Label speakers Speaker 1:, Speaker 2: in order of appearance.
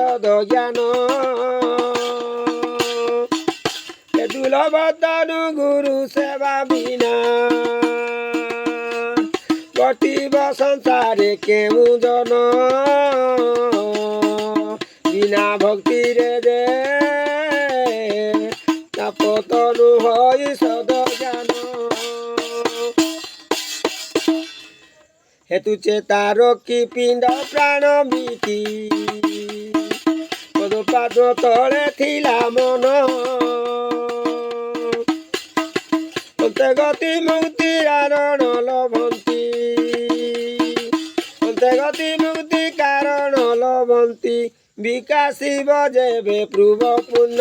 Speaker 1: সদ জ্ঞান দুর্লভ তনু গুরু সেবা বিনা কটিব সংসারে কেউ জন বিনা ভক্তিরে দে তাপতনু হয় সদ জ্ঞান হেতু চেতার কি পিণ্ড প্রাণ বিকি পদপাদ তলে থিলা মন অন্তে গতি মুক্তি কারণ লভন্তি অন্তে গতি মুক্তি কারণ লভন্তি বিকাশিব যেবে পূর্ব পুণ্য